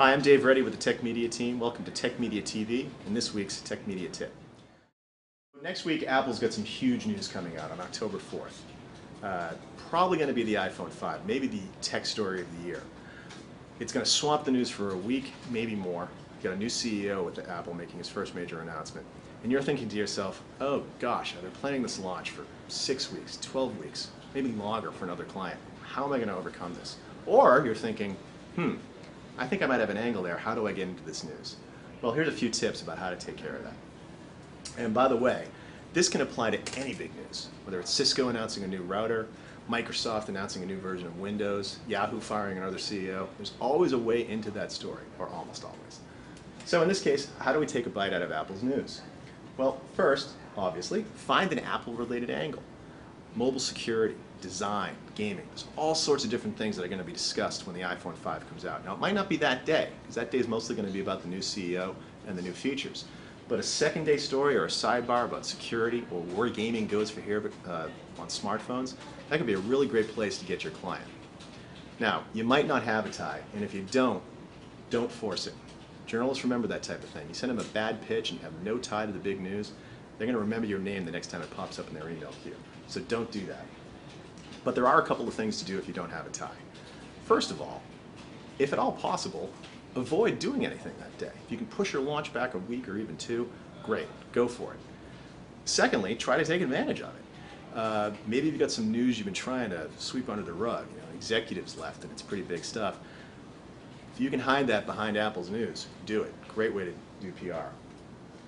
Hi, I'm Dave Reddy with the TechMedia team. Welcome to TechMedia TV and this week's TechMedia Tip. Next week, Apple's got some huge news coming out on October 4th. Probably going to be the iPhone 5, maybe the tech story of the year. It's going to swamp the news for a week, maybe more. You've got a new CEO with Apple making his first major announcement. And you're thinking to yourself, oh gosh, they're planning this launch for 6 weeks, 12 weeks, maybe longer for another client. How am I going to overcome this? Or you're thinking, I think I might have an angle there. How do I get into this news? Well, here's a few tips about how to take care of that. And by the way, this can apply to any big news, whether it's Cisco announcing a new router, Microsoft announcing a new version of Windows, Yahoo firing another CEO. There's always a way into that story, or almost always. So in this case, how do we take a bite out of Apple's news? Well, first, obviously, find an Apple-related angle. Mobile security, design, gaming. There's all sorts of different things that are going to be discussed when the iPhone 5 comes out. Now, it might not be that day, because that day is mostly going to be about the new CEO and the new features. But a second-day story or a sidebar about security or where gaming goes for here on smartphones, that could be a really great place to get your client. Now, you might not have a tie, and if you don't force it. Journalists remember that type of thing. You send them a bad pitch and you have no tie to the big news, they're going to remember your name the next time it pops up in their email queue. So don't do that. But there are a couple of things to do if you don't have a tie. First of all, if at all possible, avoid doing anything that day. If you can push your launch back a week or even 2, great, go for it. Secondly, try to take advantage of it. Maybe you've got some news you've been trying to sweep under the rug. Executives left and it's pretty big stuff. If you can hide that behind Apple's news, do it. Great way to do PR.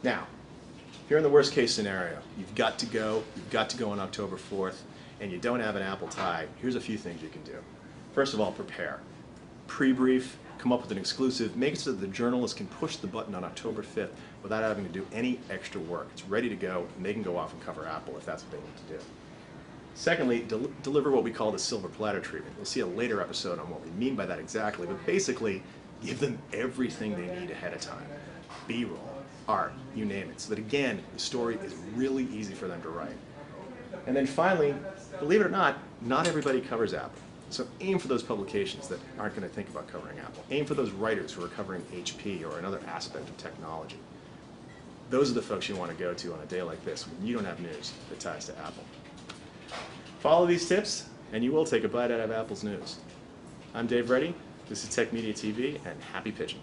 Now, if you're in the worst case scenario, you've got to go on October 4th, and you don't have an Apple tie, here's a few things you can do. First of all, prepare. Pre-brief, come up with an exclusive, make it so that the journalist can push the button on October 5th without having to do any extra work. It's ready to go, and they can go off and cover Apple if that's what they need to do. Secondly, deliver what we call the silver platter treatment. We'll see a later episode on what we mean by that exactly, but basically, give them everything they need ahead of time. B-roll, art, you name it, so that again, the story is really easy for them to write. And then finally, believe it or not everybody covers Apple. So aim for those publications that aren't going to think about covering Apple. Aim for those writers who are covering HP or another aspect of technology. Those are the folks you want to go to on a day like this when you don't have news that ties to Apple. Follow these tips and you will take a bite out of Apple's news. I'm Dave Reddy, this is TechMedia TV, and happy pitching.